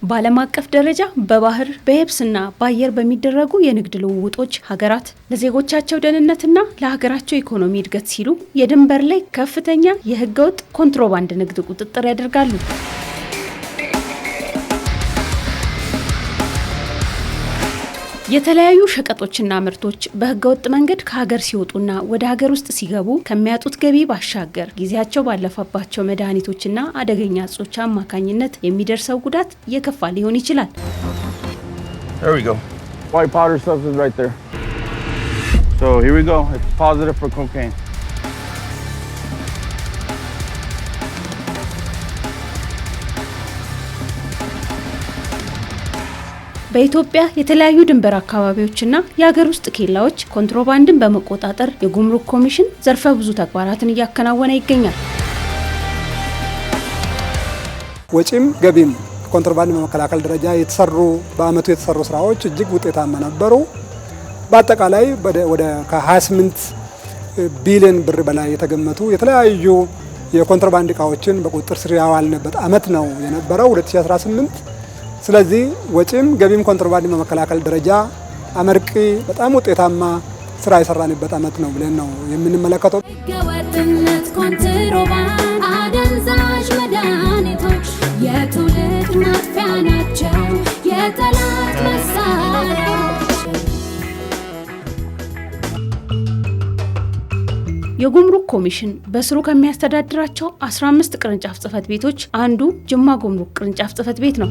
በዓለም አቀፍ ደረጃ በባህር በየብስና በአየር በሚደረጉ የንግድ ልውውጦች ሀገራት ለዜጎቻቸው ደህንነትና ለሀገራቸው ኢኮኖሚ እድገት ሲሉ የድንበር ላይ ከፍተኛ የህገወጥ ኮንትሮባንድ ንግድ ቁጥጥር ያደርጋሉ። የተለያዩ ሸቀጦችና ምርቶች በህገወጥ መንገድ ከሀገር ሲወጡና ወደ ሀገር ውስጥ ሲገቡ ከሚያጡት ገቢ ባሻገር ጊዜያቸው ባለፈባቸው መድኃኒቶችና አደገኛ እጾች አማካኝነት የሚደርሰው ጉዳት የከፋ ሊሆን ይችላል። There we go. White powder substance right there. So here we go. It's positive for cocaine. በኢትዮጵያ የተለያዩ ድንበር አካባቢዎችና የሀገር ውስጥ ኬላዎች ኮንትሮባንድን በመቆጣጠር የጉምሩክ ኮሚሽን ዘርፈ ብዙ ተግባራትን እያከናወነ ይገኛል። ወጪም ገቢም ኮንትሮባንድ በመከላከል ደረጃ በአመቱ የተሰሩ ስራዎች እጅግ ውጤታማ ነበሩ። በአጠቃላይ ወደ ከ28 ቢሊዮን ብር በላይ የተገመቱ የተለያዩ የኮንትሮባንድ እቃዎችን በቁጥጥር ስር ያዋልንበት አመት ነው የነበረው 2018። ስለዚህ ወጪም ገቢም ኮንትሮባንድ በመከላከል ደረጃ አመርቂ በጣም ውጤታማ ስራ የሰራንበት አመት ነው ብለን ነው የምንመለከተው። ህገወጥነት፣ ኮንትሮባንድ፣ አደንዛዥ መድኃኒቶች የትውልድ ማጥፊያ ናቸው፣ የጠላት መሳሪያዎች። የጉምሩክ ኮሚሽን በስሩ ከሚያስተዳድራቸው 15 ቅርንጫፍ ጽህፈት ቤቶች አንዱ ጅማ ጉምሩክ ቅርንጫፍ ጽህፈት ቤት ነው።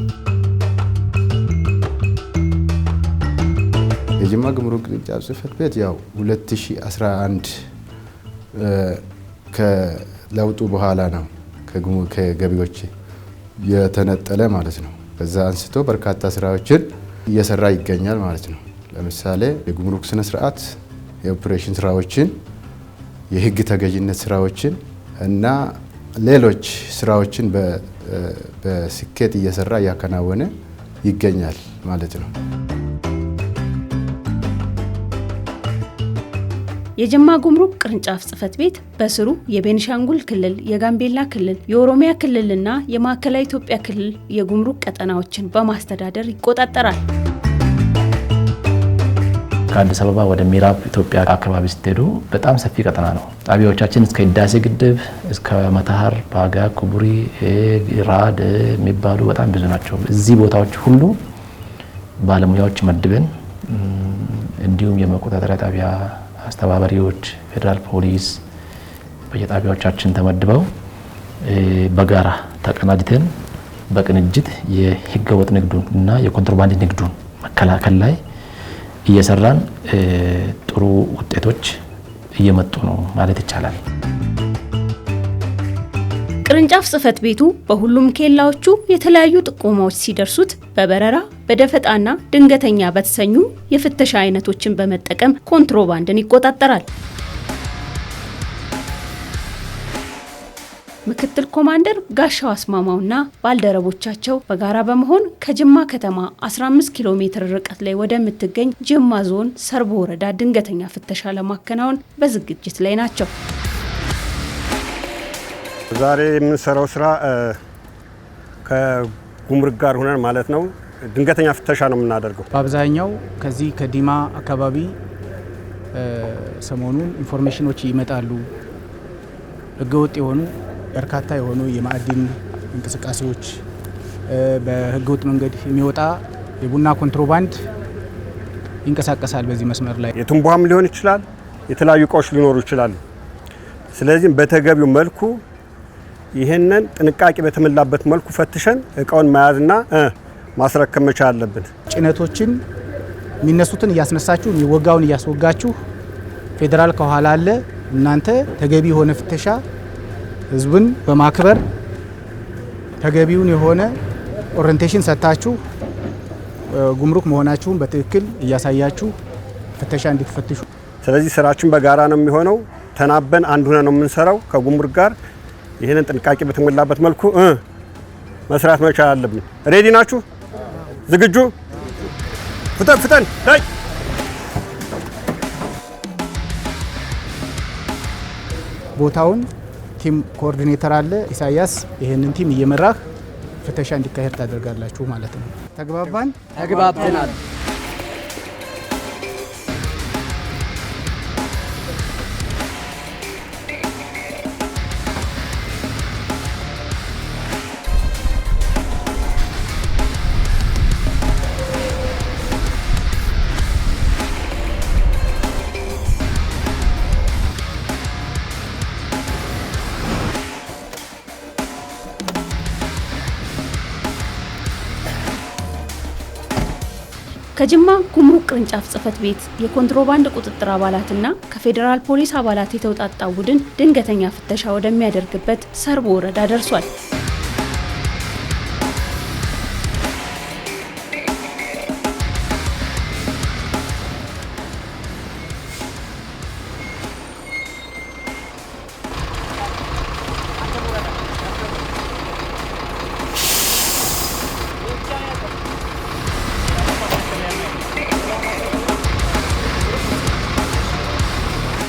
የጅማ ጉምሩክ ቅርንጫፍ ጽህፈት ቤት ያው 2011 ከለውጡ በኋላ ነው ከገቢዎች የተነጠለ ማለት ነው። ከዛ አንስቶ በርካታ ስራዎችን እየሰራ ይገኛል ማለት ነው። ለምሳሌ የጉምሩክ ስነ ስርዓት፣ የኦፕሬሽን ስራዎችን፣ የህግ ተገዥነት ስራዎችን እና ሌሎች ስራዎችን በስኬት እየሰራ እያከናወነ ይገኛል ማለት ነው። የጅማ ጉምሩክ ቅርንጫፍ ጽህፈት ቤት በስሩ የቤኒሻንጉል ክልል፣ የጋምቤላ ክልል፣ የኦሮሚያ ክልልና የማዕከላዊ ኢትዮጵያ ክልል የጉምሩክ ቀጠናዎችን በማስተዳደር ይቆጣጠራል። ከአዲስ አበባ ወደ ምዕራብ ኢትዮጵያ አካባቢ ስትሄዱ በጣም ሰፊ ቀጠና ነው። ጣቢያዎቻችን እስከ ህዳሴ ግድብ እስከ መተሃር፣ ባጋ፣ ኩቡሪ፣ ራድ የሚባሉ በጣም ብዙ ናቸው። እዚህ ቦታዎች ሁሉ ባለሙያዎች መድበን እንዲሁም የመቆጣጠሪያ ጣቢያ አስተባባሪዎች፣ ፌደራል ፖሊስ በየጣቢያዎቻችን ተመድበው በጋራ ተቀናጅተን በቅንጅት የህገወጥ ንግዱን እና የኮንትሮባንድ ንግዱን መከላከል ላይ እየሰራን ጥሩ ውጤቶች እየመጡ ነው ማለት ይቻላል። ቅርንጫፍ ጽህፈት ቤቱ በሁሉም ኬላዎቹ የተለያዩ ጥቆማዎች ሲደርሱት በበረራ በደፈጣና ድንገተኛ በተሰኙ የፍተሻ አይነቶችን በመጠቀም ኮንትሮባንድን ይቆጣጠራል። ምክትል ኮማንደር ጋሻው አስማማውና ባልደረቦቻቸው በጋራ በመሆን ከጅማ ከተማ 15 ኪሎ ሜትር ርቀት ላይ ወደምትገኝ ጅማ ዞን ሰርቦ ወረዳ ድንገተኛ ፍተሻ ለማከናወን በዝግጅት ላይ ናቸው። ዛሬ የምንሰራው ስራ ከጉምሩክ ጋር ሆነን ማለት ነው ድንገተኛ ፍተሻ ነው የምናደርገው። በአብዛኛው ከዚህ ከዲማ አካባቢ ሰሞኑን ኢንፎርሜሽኖች ይመጣሉ። ህገወጥ የሆኑ በርካታ የሆኑ የማዕድን እንቅስቃሴዎች፣ በህገወጥ መንገድ የሚወጣ የቡና ኮንትሮባንድ ይንቀሳቀሳል በዚህ መስመር ላይ። የትንቧም ሊሆን ይችላል፣ የተለያዩ እቃዎች ሊኖሩ ይችላሉ። ስለዚህ በተገቢው መልኩ ይሄንን ጥንቃቄ በተሞላበት መልኩ ፈትሸን እቃውን መያዝና ማስረከብ መቻል አለብን። ጭነቶችን የሚነሱትን እያስነሳችሁ የሚወጋውን እያስወጋችሁ ፌደራል ከኋላ አለ። እናንተ ተገቢ የሆነ ፍተሻ ህዝብን በማክበር ተገቢውን የሆነ ኦሪንቴሽን ሰጣችሁ ጉምሩክ መሆናችሁን በትክክል እያሳያችሁ ፍተሻ እንድትፈትሹ። ስለዚህ ስራችን በጋራ ነው የሚሆነው። ተናበን አንድ ሆነ ነው የምንሰራው ከጉምሩክ ጋር። ይሄንን ጥንቃቄ በተሞላበት መልኩ መስራት መቻል አለብን። ሬዲ ናችሁ? ዝግጁ? ፍጠን ላይ ቦታውን ቲም ኮኦርዲኔተር አለ ኢሳያስ። ይሄንን ቲም እየመራህ ፍተሻ እንዲካሄድ ታደርጋላችሁ ማለት ነው። ተግባባን? ተግባብተናል። ከጅማ ጉምሩክ ቅርንጫፍ ጽሕፈት ቤት የኮንትሮባንድ ቁጥጥር አባላትና ከፌዴራል ፖሊስ አባላት የተውጣጣው ቡድን ድንገተኛ ፍተሻ ወደሚያደርግበት ሰርቦ ወረዳ ደርሷል።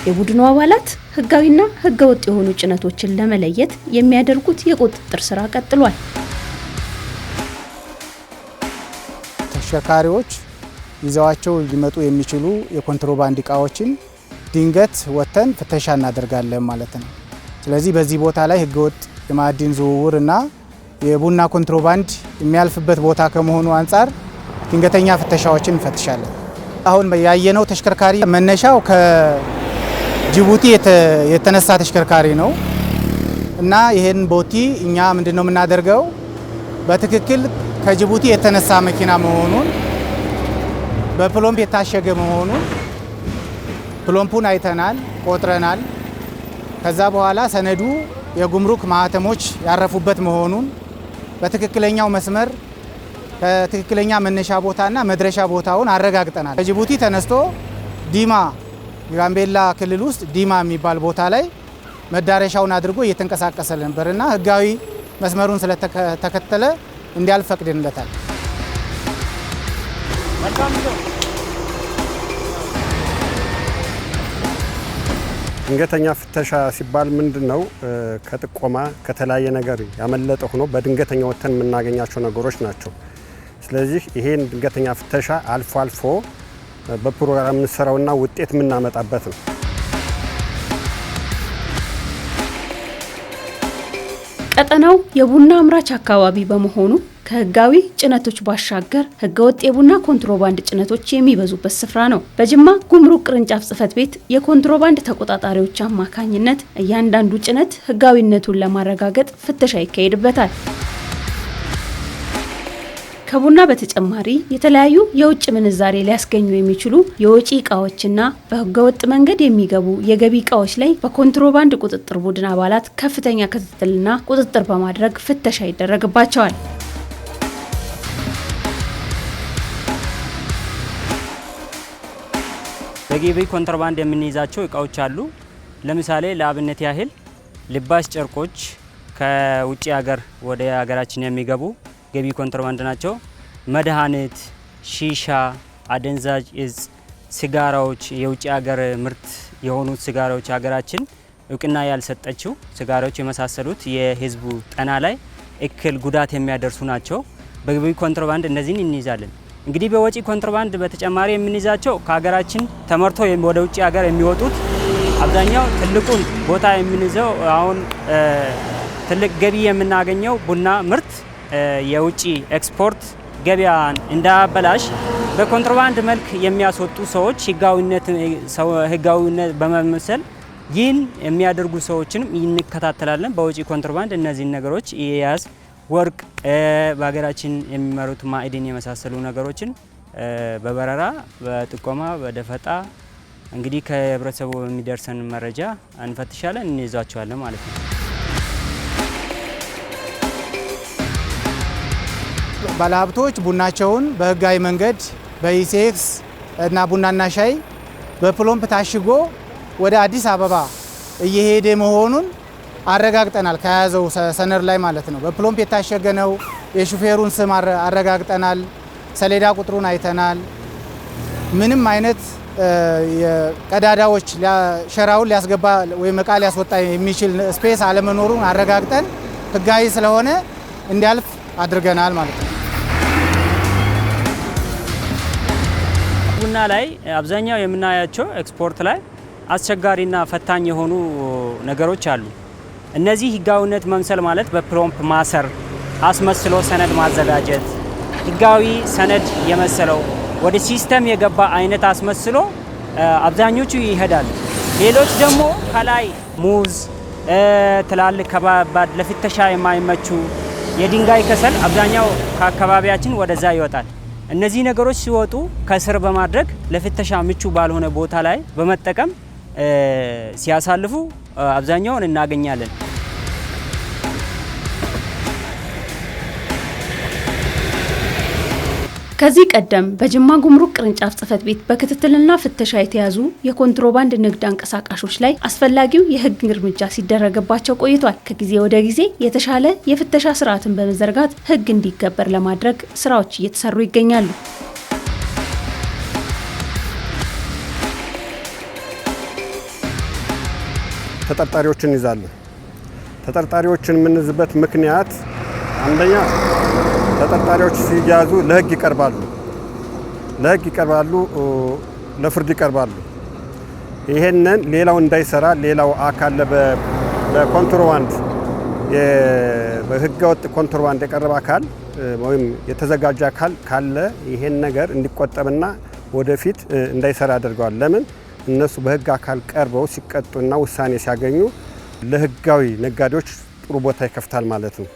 የቡድኑ አባላት ህጋዊና ህገወጥ የሆኑ ጭነቶችን ለመለየት የሚያደርጉት የቁጥጥር ስራ ቀጥሏል። ተሽከርካሪዎች ይዘዋቸው ሊመጡ የሚችሉ የኮንትሮባንድ እቃዎችን ድንገት ወተን ፍተሻ እናደርጋለን ማለት ነው። ስለዚህ በዚህ ቦታ ላይ ህገወጥ የማዕድን ዝውውርና የቡና ኮንትሮባንድ የሚያልፍበት ቦታ ከመሆኑ አንጻር ድንገተኛ ፍተሻዎችን እንፈትሻለን። አሁን ያየነው ተሽከርካሪ መነሻው ጅቡቲ የተነሳ ተሽከርካሪ ነው እና ይሄን ቦቲ እኛ ምንድነው የምናደርገው በትክክል ከጅቡቲ የተነሳ መኪና መሆኑን በፕሎምፕ የታሸገ መሆኑን ፕሎምፑን አይተናል፣ ቆጥረናል። ከዛ በኋላ ሰነዱ የጉምሩክ ማህተሞች ያረፉበት መሆኑን በትክክለኛው መስመር ከትክክለኛ መነሻ ቦታና መድረሻ ቦታውን አረጋግጠናል። ከጅቡቲ ተነስቶ ዲማ ጋምቤላ ክልል ውስጥ ዲማ የሚባል ቦታ ላይ መዳረሻውን አድርጎ እየተንቀሳቀሰ ነበርና ህጋዊ መስመሩን ስለተከተለ እንዲያልፍ ፈቅደንለታል። ድንገተኛ ፍተሻ ሲባል ምንድነው? ከጥቆማ ከተለያየ ነገር ያመለጠ ሆኖ በድንገተኛ ወተን የምናገኛቸው ነገሮች ናቸው። ስለዚህ ይሄን ድንገተኛ ፍተሻ አልፎ አልፎ በፕሮግራም የምንሰራውና ውጤት የምናመጣበት ነው። ቀጠናው የቡና አምራች አካባቢ በመሆኑ ከህጋዊ ጭነቶች ባሻገር ህገወጥ የቡና ኮንትሮባንድ ጭነቶች የሚበዙበት ስፍራ ነው። በጅማ ጉምሩክ ቅርንጫፍ ጽሕፈት ቤት የኮንትሮባንድ ተቆጣጣሪዎች አማካኝነት እያንዳንዱ ጭነት ህጋዊነቱን ለማረጋገጥ ፍተሻ ይካሄድበታል። ከቡና በተጨማሪ የተለያዩ የውጭ ምንዛሬ ሊያስገኙ የሚችሉ የወጪ እቃዎችና በህገወጥ መንገድ የሚገቡ የገቢ እቃዎች ላይ በኮንትሮባንድ ቁጥጥር ቡድን አባላት ከፍተኛ ክትትልና ቁጥጥር በማድረግ ፍተሻ ይደረግባቸዋል። በገቢ ኮንትሮባንድ የምንይዛቸው እቃዎች አሉ። ለምሳሌ ለአብነት ያህል ልባስ ጨርቆች ከውጭ ሀገር ወደ ሀገራችን የሚገቡ ገቢ ኮንትሮባንድ ናቸው። መድኃኒት፣ ሺሻ፣ አደንዛዥ እጽ፣ ሲጋራዎች፣ የውጭ ሀገር ምርት የሆኑት ሲጋራዎች ሀገራችን እውቅና ያልሰጠችው ሲጋራዎች የመሳሰሉት የህዝቡ ጤና ላይ እክል ጉዳት የሚያደርሱ ናቸው። በገቢ ኮንትሮባንድ እነዚህን እንይዛለን። እንግዲህ በወጪ ኮንትሮባንድ በተጨማሪ የምንይዛቸው ከሀገራችን ተመርቶ ወደ ውጭ ሀገር የሚወጡት አብዛኛው ትልቁን ቦታ የምንይዘው አሁን ትልቅ ገቢ የምናገኘው ቡና ምርት የውጭ ኤክስፖርት ገበያን እንዳያበላሽ በኮንትሮባንድ መልክ የሚያስወጡ ሰዎች ህጋዊነት በመመሰል ይህን የሚያደርጉ ሰዎችንም እንከታተላለን። በውጭ ኮንትሮባንድ እነዚህን ነገሮች የያዝ ወርቅ፣ በሀገራችን የሚመሩት ማዕድን የመሳሰሉ ነገሮችን በበረራ በጥቆማ በደፈጣ እንግዲህ ከህብረተሰቡ በሚደርሰን መረጃ እንፈትሻለን፣ እንይዛቸዋለን ማለት ነው። ባለሀብቶች ቡናቸውን በህጋዊ መንገድ በኢሴክስ እና ቡናና ሻይ በፕሎምፕ ታሽጎ ወደ አዲስ አበባ እየሄደ መሆኑን አረጋግጠናል። ከያዘው ሰነድ ላይ ማለት ነው። በፕሎምፕ የታሸገ ነው። የሹፌሩን ስም አረጋግጠናል። ሰሌዳ ቁጥሩን አይተናል። ምንም አይነት ቀዳዳዎች ሸራውን ሊያስገባ ወይም እቃ ሊያስወጣ የሚችል ስፔስ አለመኖሩን አረጋግጠን ህጋዊ ስለሆነ እንዲያልፍ አድርገናል ማለት ነው። ቡና ላይ አብዛኛው የምናያቸው ኤክስፖርት ላይ አስቸጋሪና ፈታኝ የሆኑ ነገሮች አሉ። እነዚህ ህጋዊነት መምሰል ማለት በፕሮምፕ ማሰር፣ አስመስሎ ሰነድ ማዘጋጀት፣ ህጋዊ ሰነድ የመሰለው ወደ ሲስተም የገባ አይነት አስመስሎ አብዛኞቹ ይሄዳሉ። ሌሎች ደግሞ ከላይ ሙዝ፣ ትላልቅ ከባድ ለፍተሻ የማይመቹ የድንጋይ ከሰል አብዛኛው ከአካባቢያችን ወደዛ ይወጣል። እነዚህ ነገሮች ሲወጡ ከስር በማድረግ ለፍተሻ ምቹ ባልሆነ ቦታ ላይ በመጠቀም ሲያሳልፉ አብዛኛውን እናገኛለን። ከዚህ ቀደም በጅማ ጉምሩክ ቅርንጫፍ ጽሕፈት ቤት በክትትልና ፍተሻ የተያዙ የኮንትሮባንድ ንግድ አንቀሳቃሾች ላይ አስፈላጊው የህግ እርምጃ ሲደረግባቸው ቆይቷል። ከጊዜ ወደ ጊዜ የተሻለ የፍተሻ ስርዓትን በመዘርጋት ህግ እንዲከበር ለማድረግ ስራዎች እየተሰሩ ይገኛሉ። ተጠርጣሪዎችን ይዛለን። ተጠርጣሪዎችን የምንይዝበት ምክንያት አንደኛ ተጠርጣሪዎች ሲያዙ ለህግ ይቀርባሉ፣ ለፍርድ ይቀርባሉ። ይሄንን ሌላው እንዳይሰራ ሌላው አካል በኮንትሮባንድ በህገወጥ ኮንትሮባንድ የቀረበ አካል ወይም የተዘጋጀ አካል ካለ ይሄን ነገር እንዲቆጠብና ወደፊት እንዳይሰራ ያደርገዋል። ለምን እነሱ በህግ አካል ቀርበው ሲቀጡና ውሳኔ ሲያገኙ ለህጋዊ ነጋዴዎች ጥሩ ቦታ ይከፍታል ማለት ነው።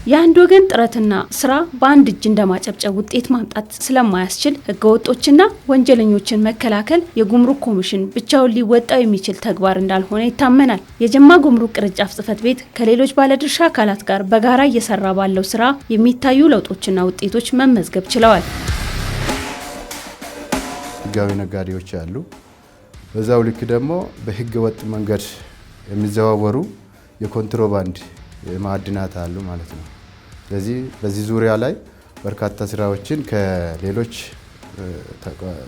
የአንድ ወገን ጥረትና ስራ በአንድ እጅ እንደማጨብጨብ ውጤት ማምጣት ስለማያስችል ህገወጦችና ወንጀለኞችን መከላከል የጉምሩክ ኮሚሽን ብቻውን ሊወጣው የሚችል ተግባር እንዳልሆነ ይታመናል። የጅማ ጉምሩክ ቅርንጫፍ ጽሕፈት ቤት ከሌሎች ባለድርሻ አካላት ጋር በጋራ እየሰራ ባለው ስራ የሚታዩ ለውጦችና ውጤቶች መመዝገብ ችለዋል። ህጋዊ ነጋዴዎች አሉ። በዛው ልክ ደግሞ በህገወጥ መንገድ የሚዘዋወሩ የኮንትሮባንድ ማዕድናት አሉ ማለት ነው። ስለዚህ በዚህ ዙሪያ ላይ በርካታ ስራዎችን ከሌሎች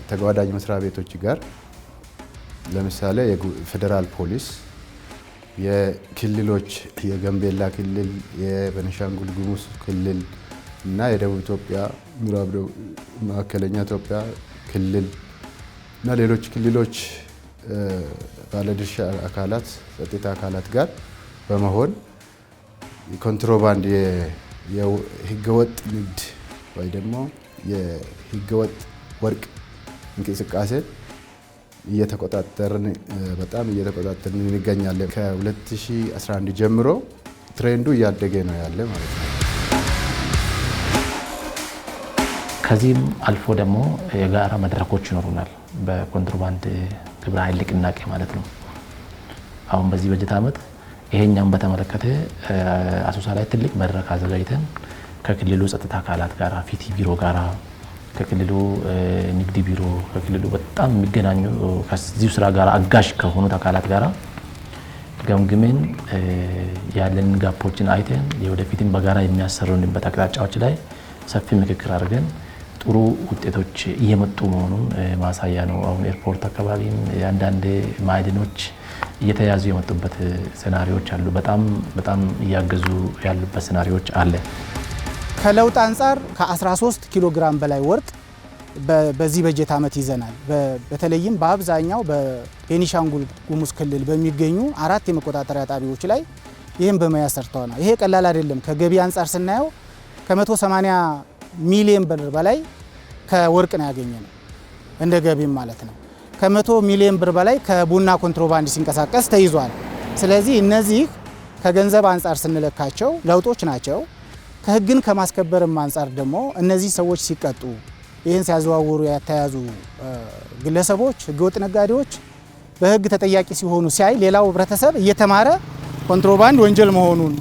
ተጓዳኝ መስሪያ ቤቶች ጋር ለምሳሌ የፌዴራል ፖሊስ፣ የክልሎች የጋምቤላ ክልል፣ የቤኒሻንጉል ጉሙዝ ክልል እና የደቡብ ኢትዮጵያ፣ ምዕራብ ማዕከለኛ ኢትዮጵያ ክልል እና ሌሎች ክልሎች ባለድርሻ አካላት ጸጥታ አካላት ጋር በመሆን የኮንትሮባንድ የህገወጥ ንግድ ወይ ደግሞ የህገወጥ ወርቅ እንቅስቃሴ እየተቆጣጠርን እንገኛለን። ከ2011 ጀምሮ ትሬንዱ እያደገ ነው ያለ ማለት ነው። ከዚህም አልፎ ደግሞ የጋራ መድረኮች ይኖሩናል። በኮንትሮባንድ ግብረ ኃይል ንቅናቄ ማለት ነው። አሁን በዚህ በጀት ዓመት ይሄኛውን በተመለከተ አሶሳ ላይ ትልቅ መድረክ አዘጋጅተን ከክልሉ ጸጥታ አካላት ጋር ፊቲ ቢሮ ጋር ከክልሉ ንግድ ቢሮ ከክልሉ በጣም የሚገናኙ ከዚሁ ስራ ጋር አጋዥ ከሆኑት አካላት ጋር ገምግመን ያለን ጋፖችን አይተን የወደፊትን በጋራ የሚያሰሩንበት አቅጣጫዎች ላይ ሰፊ ምክክር አድርገን ጥሩ ውጤቶች እየመጡ መሆኑን ማሳያ ነው። አሁን ኤርፖርት አካባቢም አንዳንድ ማዕድኖች እየተያዙ የመጡበት ሴናሪዎች አሉ። በጣም እያገዙ ያሉበት ሴናሪዎች አለ። ከለውጥ አንጻር ከ13 ኪሎ ግራም በላይ ወርቅ በዚህ በጀት ዓመት ይዘናል። በተለይም በአብዛኛው በቤኒሻንጉል ጉሙዝ ክልል በሚገኙ 4 የመቆጣጠሪያ ጣቢያዎች ላይ ይህም በመያዝ ሰርተዋል። ይሄ ቀላል አይደለም። ከገቢ አንጻር ስናየው ከ180 ሚሊዮን ብር በላይ ከወርቅ ነው ያገኘነው እንደ ገቢም ማለት ነው። ከ100 ሚሊዮን ብር በላይ ከቡና ኮንትሮባንድ ሲንቀሳቀስ ተይዟል። ስለዚህ እነዚህ ከገንዘብ አንጻር ስንለካቸው ለውጦች ናቸው። ከህግን ከማስከበርም አንጻር ደግሞ እነዚህ ሰዎች ሲቀጡ ይህን ሲያዘዋውሩ ያተያዙ ግለሰቦች፣ ህገወጥ ነጋዴዎች በህግ ተጠያቂ ሲሆኑ ሲያይ ሌላው ህብረተሰብ እየተማረ ኮንትሮባንድ ወንጀል መሆኑን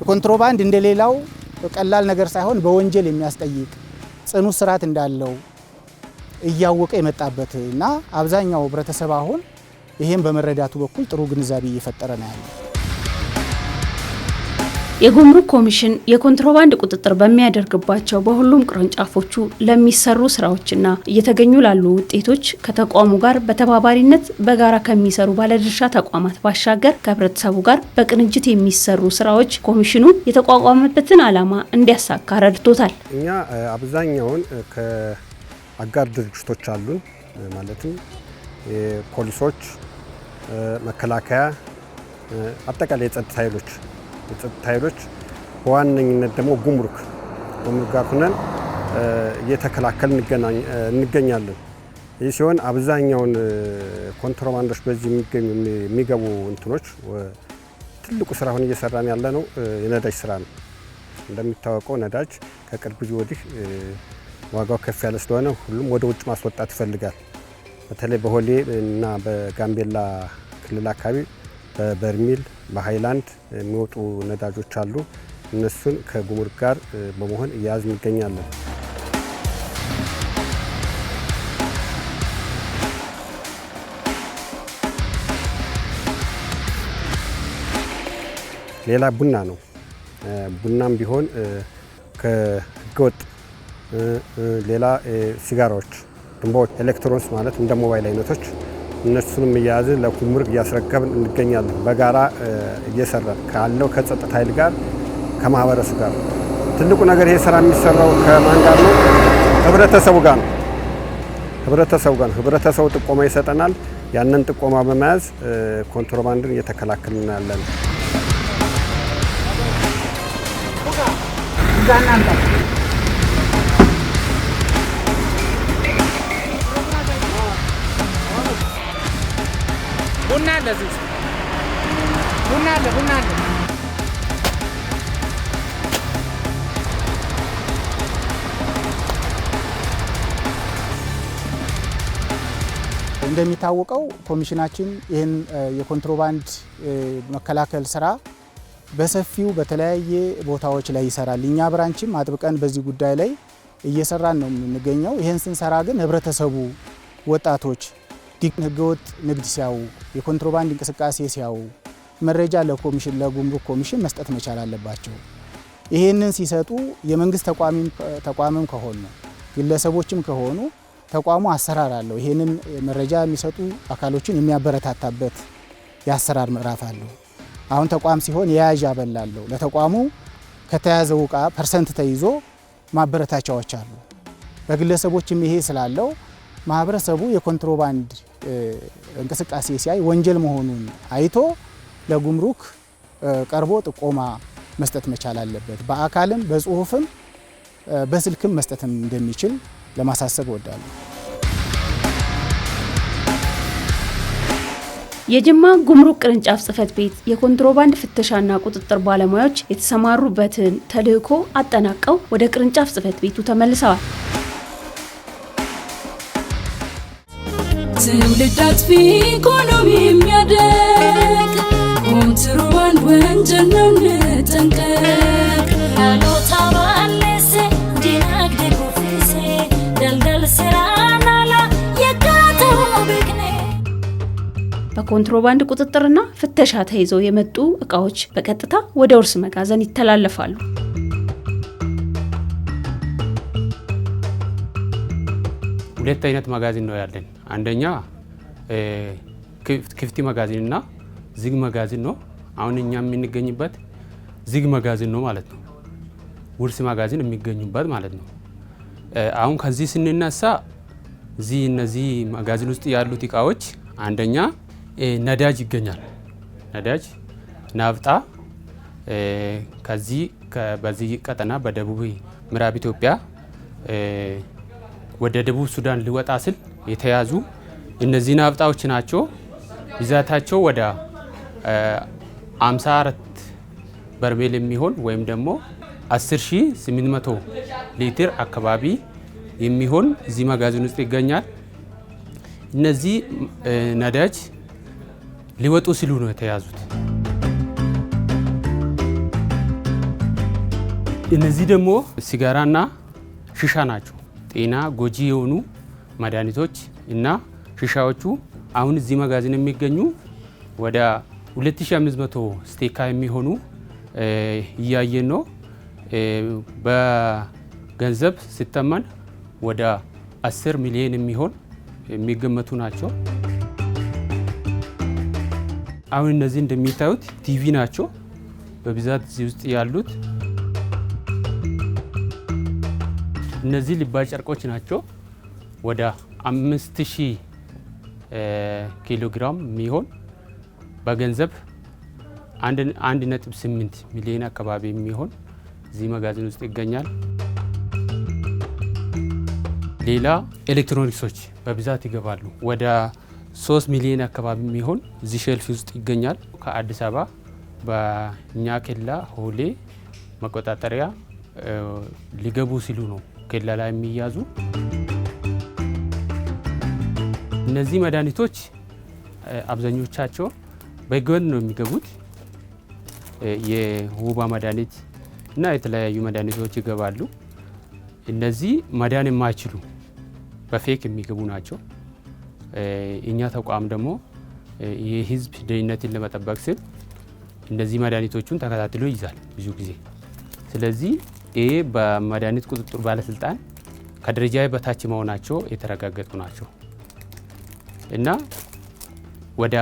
ኮንትሮባንድ እንደሌላው ቀላል ነገር ሳይሆን በወንጀል የሚያስጠይቅ ጽኑ እስራት እንዳለው እያወቀ የመጣበት እና አብዛኛው ህብረተሰብ አሁን ይሄን በመረዳቱ በኩል ጥሩ ግንዛቤ እየፈጠረ ነው ያለው። የጉምሩክ ኮሚሽን የኮንትሮባንድ ቁጥጥር በሚያደርግባቸው በሁሉም ቅርንጫፎቹ ለሚሰሩ ስራዎችና እየተገኙ ላሉ ውጤቶች ከተቋሙ ጋር በተባባሪነት በጋራ ከሚሰሩ ባለድርሻ ተቋማት ባሻገር ከህብረተሰቡ ጋር በቅንጅት የሚሰሩ ስራዎች ኮሚሽኑ የተቋቋመበትን ዓላማ እንዲያሳካ ረድቶታል። እኛ አብዛኛውን ከአጋር ድርጅቶች አሉን ማለትም ፖሊሶች፣ መከላከያ፣ አጠቃላይ የጸጥታ ኃይሎች በዋነኝነት ደግሞ ጉምሩክ ጋር ሆነን እየተከላከል እንገኛለን። ይህ ሲሆን አብዛኛውን ኮንትሮባንዶች በዚህ የሚገቡ እንትኖች ትልቁ ስራ አሁን እየሰራን ያለ ነው የነዳጅ ስራ ነው። እንደሚታወቀው ነዳጅ ከቅርብ ጊዜ ወዲህ ዋጋው ከፍ ያለ ስለሆነ ሁሉም ወደ ውጭ ማስወጣት ይፈልጋል። በተለይ በሆሌ እና በጋምቤላ ክልል አካባቢ በበርሚል በሃይላንድ የሚወጡ ነዳጆች አሉ። እነሱን ከጉምሩክ ጋር በመሆን እያያዝን እንገኛለን። ሌላ ቡና ነው። ቡናም ቢሆን ከህገወጥ ሌላ ሲጋራዎች፣ ትንባሆች፣ ኤሌክትሮኒክስ ማለት እንደ ሞባይል አይነቶች እነሱንም እያያዝን ለጉምሩክ እያስረከብን እንገኛለን። በጋራ እየሰራን ካለው ከጸጥታ ኃይል ጋር ከማህበረሰቡ ጋር ትልቁ ነገር ይሄ ስራ የሚሰራው ከማን ጋር ነው? ህብረተሰቡ ጋር ነው። ህብረተሰቡ ጥቆማ ይሰጠናል። ያንን ጥቆማ በመያዝ ኮንትሮባንድን እየተከላከልን ያለን። ቡና አለ እዚህ ውስጥ ቡና አለ። እንደሚታወቀው ኮሚሽናችን ይህን የኮንትሮባንድ መከላከል ስራ በሰፊው በተለያየ ቦታዎች ላይ ይሰራል። እኛ ብራንችም አጥብቀን በዚህ ጉዳይ ላይ እየሰራን ነው የምንገኘው። ይህን ስንሰራ ግን ህብረተሰቡ፣ ወጣቶች ህገወጥ ንግድ ሲያዩ፣ የኮንትሮባንድ እንቅስቃሴ ሲያዩ መረጃ ለጉምሩክ ኮሚሽን መስጠት መቻል አለባቸው። ይህንን ሲሰጡ የመንግስት ተቋምም ከሆኑ ግለሰቦችም ከሆኑ ተቋሙ አሰራር አለው። ይህንን መረጃ የሚሰጡ አካሎችን የሚያበረታታበት የአሰራር ምዕራፍ አለው። አሁን ተቋም ሲሆን የያዥ አበላለው ለተቋሙ ከተያዘው ዕቃ ፐርሰንት ተይዞ ማበረታቻዎች አሉ። በግለሰቦችም ይሄ ስላለው ማህበረሰቡ የኮንትሮባንድ እንቅስቃሴ ሲያይ ወንጀል መሆኑን አይቶ ለጉምሩክ ቀርቦ ጥቆማ መስጠት መቻል አለበት። በአካልም በጽሁፍም በስልክም መስጠትም እንደሚችል ለማሳሰብ እወዳለሁ። የጅማ ጉምሩክ ቅርንጫፍ ጽህፈት ቤት የኮንትሮባንድ ፍተሻና ቁጥጥር ባለሙያዎች የተሰማሩበትን ተልዕኮ አጠናቀው ወደ ቅርንጫፍ ጽህፈት ቤቱ ተመልሰዋል። ትውልድ አጥፊ ኢኮኖሚ የሚያደግ ኮንትሮባንድ ወንጀል ነው፣ እንጠንቀቅ። ያሎታ ባለሴ ዲናግዴ ኮፊሴ ደልደል ስራናላ የካተው ብክኔ። በኮንትሮባንድ ቁጥጥርና ፍተሻ ተይዘው የመጡ እቃዎች በቀጥታ ወደ ውርስ መጋዘን ይተላለፋሉ። ሁለት አይነት መጋዘን ነው ያለን። አንደኛ ክፍት መጋዘን እና ዝግ መጋዘን ነው። አሁን እኛ የምንገኝበት ዝግ መጋዘን ነው ማለት ነው። ውርስ መጋዘን የሚገኙበት ማለት ነው። አሁን ከዚህ ስንነሳ እነዚህ መጋዘን ውስጥ ያሉት እቃዎች አንደኛ ነዳጅ ይገኛል። ነዳጅ፣ ናፍጣ በዚህ ቀጠና በደቡብ ምዕራብ ኢትዮጵያ ወደ ደቡብ ሱዳን ሊወጣ ስል የተያዙ እነዚህ ናፍጣዎች ናቸው። ብዛታቸው ወደ 54 በርሜል የሚሆን ወይም ደግሞ 10800 ሊትር አካባቢ የሚሆን እዚህ መጋዘን ውስጥ ይገኛል። እነዚህ ነዳጅ ሊወጡ ሲሉ ነው የተያዙት። እነዚህ ደግሞ ሲጋራና ሽሻ ናቸው። ጤና ጎጂ የሆኑ መድኃኒቶች እና ሽሻዎቹ አሁን እዚህ መጋዘን የሚገኙ ወደ 2500 ስቴካ የሚሆኑ እያየን ነው። በገንዘብ ሲተመን ወደ 10 ሚሊዮን የሚገመቱ ናቸው። አሁን እነዚህ እንደሚታዩት ቲቪ ናቸው በብዛት እዚህ ውስጥ ያሉት። እነዚህ ልባጭ ጨርቆች ናቸው። ወደ 5000 ኪሎ ግራም የሚሆን በገንዘብ 1.8 ሚሊዮን አካባቢ የሚሆን እዚህ መጋዘን ውስጥ ይገኛል። ሌላ ኤሌክትሮኒክሶች በብዛት ይገባሉ። ወደ 3 ሚሊዮን አካባቢ የሚሆን እዚህ ሼልፍ ውስጥ ይገኛል። ከአዲስ አበባ በእኛ ኬላ ሆሌ መቆጣጠሪያ ሊገቡ ሲሉ ነው ኬላ ላይ የሚያዙ። እነዚህ መድኃኒቶች አብዛኞቻቸው በህገወጥ ነው የሚገቡት። የወባ መድኃኒት እና የተለያዩ መድኃኒቶች ይገባሉ። እነዚህ መዳን የማይችሉ በፌክ የሚገቡ ናቸው። እኛ ተቋም ደግሞ የህዝብ ደህንነትን ለመጠበቅ ሲል እነዚህ መድኃኒቶቹን ተከታትሎ ይይዛል ብዙ ጊዜ። ስለዚህ ይሄ በመድኃኒት ቁጥጥር ባለስልጣን ከደረጃ በታች መሆናቸው የተረጋገጡ ናቸው እና ወደ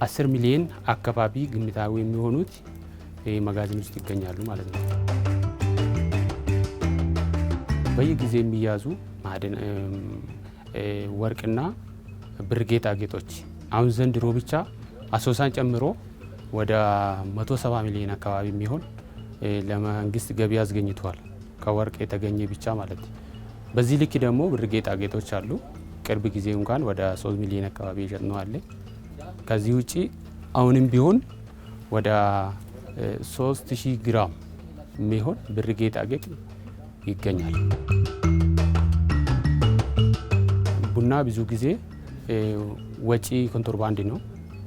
10 ሚሊዮን አካባቢ ግምታዊ የሚሆኑት መጋዘን ውስጥ ይገኛሉ ማለት ነው። በየጊዜ የሚያዙ ወርቅና ብር ጌጣጌጦች አሁን ዘንድሮ ብቻ አሶሳን ጨምሮ ወደ 170 ሚሊዮን አካባቢ የሚሆን ለመንግስት ገቢ አስገኝቷል። ከወርቅ የተገኘ ብቻ ማለት ነው። በዚህ ልክ ደግሞ ብር ጌጣጌጦች አሉ። ቅርብ ጊዜ እንኳን ወደ 3 ሚሊዮን አካባቢ የሸጥነው አለ። ከዚህ ውጪ አሁንም ቢሆን ወደ 3000 ግራም የሚሆን ብር ጌጣጌጥ ይገኛል። ቡና ብዙ ጊዜ ወጪ ኮንትሮባንድ ነው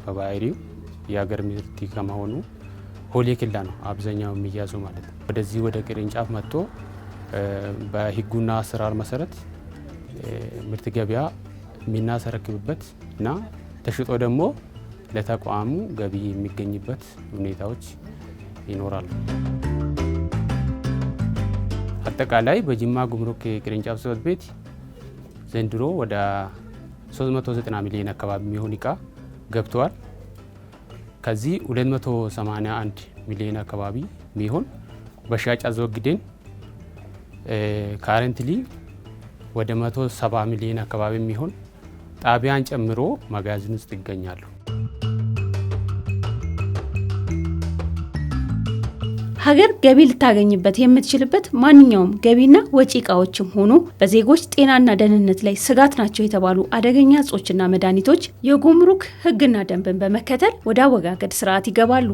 በባህሪው። የሀገር ምርት ከመሆኑ ሆሌ ኬላ ነው አብዛኛው የሚያዙ ማለት ነው። ወደዚህ ወደ ቅርንጫፍ መጥቶ በህጉና አሰራር መሰረት ምርት ገበያ የምናስረክብበት እና ተሽጦ ደግሞ ለተቋሙ ገቢ የሚገኝበት ሁኔታዎች ይኖራሉ። አጠቃላይ በጅማ ጉምሩክ ቅርንጫፍ ጽሕፈት ቤት ዘንድሮ ወደ 390 ሚሊዮን አካባቢ የሚሆን እቃ ገብተዋል። ከዚህ 281 ሚሊዮን አካባቢ የሚሆን በሻጭ አስወግደን ካረንትሊ ወደ 170 ሚሊዮን አካባቢ የሚሆን ጣቢያን ጨምሮ መጋዘን ውስጥ ይገኛሉ። ሀገር ገቢ ልታገኝበት የምትችልበት ማንኛውም ገቢና ወጪ እቃዎችም ሆኑ በዜጎች ጤናና ደህንነት ላይ ስጋት ናቸው የተባሉ አደገኛ እጾችና መድኃኒቶች የጉምሩክ ሕግና ደንብን በመከተል ወደ አወጋገድ ስርዓት ይገባሉ።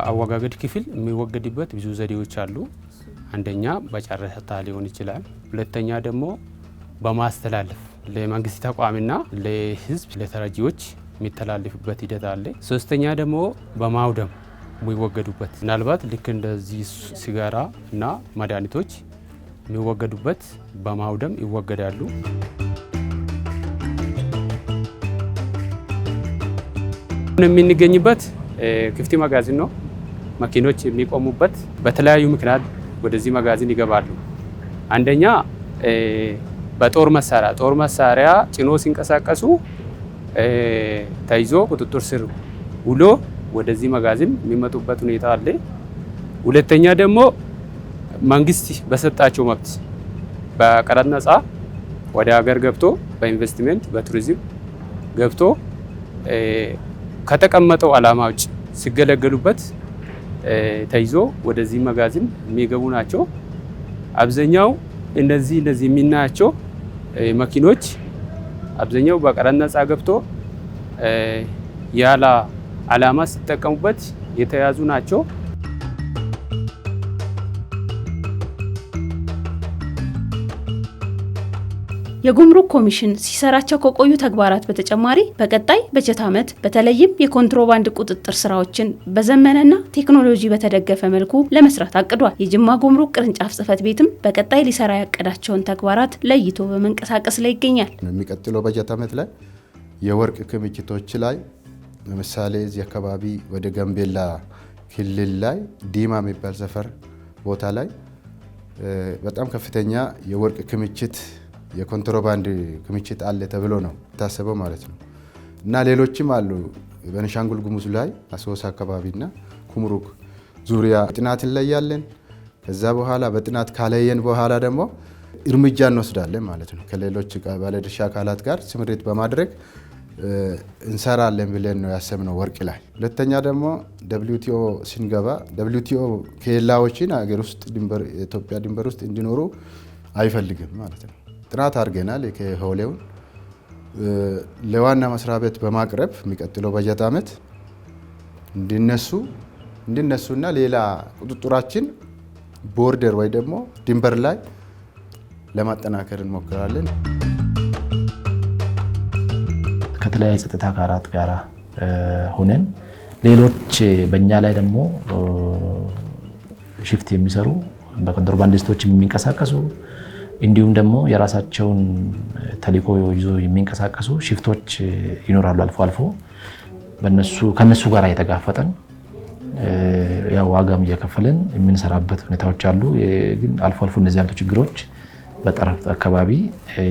አወጋገድ ክፍል የሚወገድበት ብዙ ዘዴዎች አሉ። አንደኛ በጨረታ ሊሆን ይችላል። ሁለተኛ ደግሞ በማስተላለፍ ለመንግስት ተቋምና ለህዝብ ለተረጂዎች የሚተላለፍበት ሂደት አለ። ሶስተኛ ደግሞ በማውደም የሚወገዱበት ምናልባት ልክ እንደዚህ ሲጋራ እና መድኃኒቶች የሚወገዱበት በማውደም ይወገዳሉ። የምንገኝበት ክፍት መጋዘን ነው። መኪኖች የሚቆሙበት በተለያዩ ምክንያት ወደዚህ መጋዘን ይገባሉ። አንደኛ በጦር መሳሪያ ጭኖ ሲንቀሳቀሱ ተይዞ ቁጥጥር ስር ውሎ ወደዚህ መጋዘን የሚመጡበት ሁኔታ አለ። ሁለተኛ ደግሞ መንግስት በሰጣቸው መብት በቀረጥ ነፃ ወደ ሀገር ገብቶ በኢንቨስትመንት በቱሪዝም ገብቶ ከተቀመጠው ዓላማ ውጭ ሲገለገሉበት ተይዞ ወደዚህ መጋዘን የሚገቡ ናቸው። አብዛኛው እነዚህ የሚናያቸው መኪኖች አብዛኛው በቀረጥ ነፃ ገብቶ ያለ ዓላማ ሲጠቀሙበት የተያዙ ናቸው። የጉምሩክ ኮሚሽን ሲሰራቸው ከቆዩ ተግባራት በተጨማሪ በቀጣይ በጀት ዓመት በተለይም የኮንትሮባንድ ቁጥጥር ስራዎችን በዘመነና ቴክኖሎጂ በተደገፈ መልኩ ለመስራት አቅዷል። የጅማ ጉምሩክ ቅርንጫፍ ጽሕፈት ቤትም በቀጣይ ሊሰራ ያቀዳቸውን ተግባራት ለይቶ በመንቀሳቀስ ላይ ይገኛል። የሚቀጥለው በጀት ዓመት ላይ የወርቅ ክምችቶች ላይ ለምሳሌ እዚህ አካባቢ ወደ ጋምቤላ ክልል ላይ ዲማ የሚባል ሰፈር ቦታ ላይ በጣም ከፍተኛ የወርቅ ክምችት የኮንትሮባንድ ክምችት አለ ተብሎ ነው ታሰበው ማለት ነው። እና ሌሎችም አሉ በቤኒሻንጉል ጉሙዝ ላይ አሶሳ አካባቢና ኩምሩክ ዙሪያ ጥናት ላይ ያለን ከዛ በኋላ በጥናት ካለየን በኋላ ደግሞ እርምጃ እንወስዳለን ማለት ነው። ከሌሎች ባለድርሻ አካላት ጋር ስምሪት በማድረግ እንሰራለን ብለን ነው ያሰብነው ወርቅ ላይ። ሁለተኛ ደግሞ WTO ሲንገባ WTO ኬላዎችን ሀገር ውስጥ ድንበር ኢትዮጵያ ድንበር ውስጥ እንዲኖሩ አይፈልግም ማለት ነው። ጥናት አድርገናል። ከሆሌውን ለዋና መስሪያ ቤት በማቅረብ የሚቀጥለው በጀት ዓመት እንዲነሱና ሌላ ቁጥጥራችን ቦርደር ወይ ደግሞ ድንበር ላይ ለማጠናከር እንሞክራለን። ከተለያዩ ጸጥታ አካላት ጋር ሆነን ሌሎች በእኛ ላይ ደግሞ ሽፍት የሚሰሩ በኮንትሮባንዲስቶች የሚንቀሳቀሱ እንዲሁም ደግሞ የራሳቸውን ተልዕኮ ይዞ የሚንቀሳቀሱ ሽፍቶች ይኖራሉ። አልፎ አልፎ ከነሱ ጋር የተጋፈጠን ያው ዋጋም እየከፈለን የምንሰራበት ሁኔታዎች አሉ። ግን አልፎ አልፎ እነዚህ አይነት ችግሮች በጠረፍ አካባቢ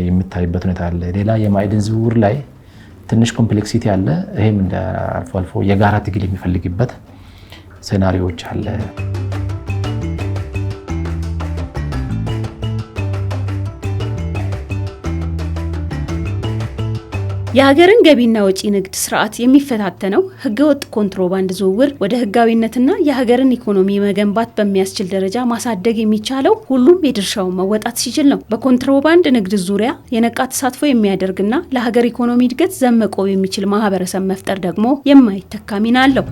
የሚታይበት ሁኔታ አለ። ሌላ የማዕድን ዝውውር ላይ ትንሽ ኮምፕሌክሲቲ አለ። ይሄም እንደ አልፎ አልፎ የጋራ ትግል የሚፈልግበት ሴናሪዎች አለ። የሀገርን ገቢና ወጪ ንግድ ስርዓት የሚፈታተነው ህገወጥ ኮንትሮባንድ ዝውውር ወደ ህጋዊነትና የሀገርን ኢኮኖሚ መገንባት በሚያስችል ደረጃ ማሳደግ የሚቻለው ሁሉም የድርሻውን መወጣት ሲችል ነው። በኮንትሮባንድ ንግድ ዙሪያ የነቃ ተሳትፎ የሚያደርግና ለሀገር ኢኮኖሚ እድገት ዘብ መቆም የሚችል ማህበረሰብ መፍጠር ደግሞ የማይተካ ሚና አለው።